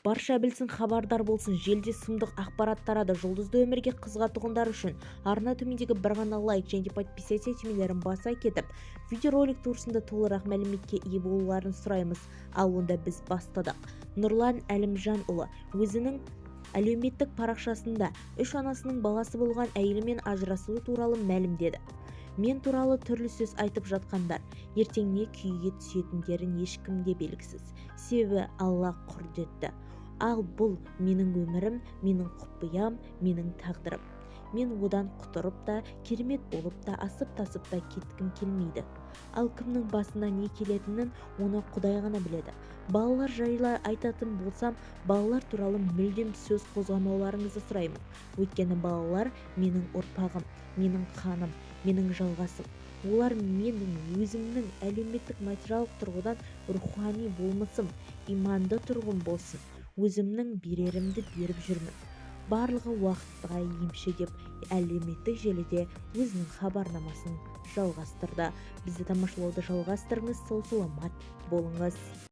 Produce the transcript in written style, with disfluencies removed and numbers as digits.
Барша білсін, хабардар болсын. Желде сұмдық ақпарат тарады. Жұлдызды өмірге қызығатұғындар үшін арна төмендегі бір ғана лайк және подписаться етмелерін баса кетіп, видеоролик турсында толығырақ мәліметке ие болуларын сұраймыз. Ал онда біз бастадық. Нұрлан Әлімжанұлы өзінің әлеуметтік парақшасында үш анасының баласы болған әйелімен ажырасуы туралы мәлімдеді. Мен туралы түрлі сөз айтып жатқандар, ертең не күйге түсетіндерін ешкімде белгісіз. Себебі Алла құрдетті. Ал бұл менің өмірім, менің құпиям, менің тағдырым. Мен одан құтырып та, керемет болып та, асып-тасып та кеткім келмейді. Ал кімнің басына не келетінін оны Құдай ғана біледі. Балалар жайлы айтатын болсам, балалар туралы мүлдем сөз қозғамауларыңызды сұраймын. Өйткені балалар менің ұрпағым, менің қаным, менің жалғасым. Олар менің өзімнің әлеуметтік материалдық тұрғыдан рухани болмысым, иманды тұрғым болсын. Өзімнің берерімді беріп жүрмін. Барлығы уақытқа емші деп әлеуметтік желіде өзінің хабарламасын жалғастырды. Бізді тамашалауды жалғастырыңыз, сау саламат болыңыз.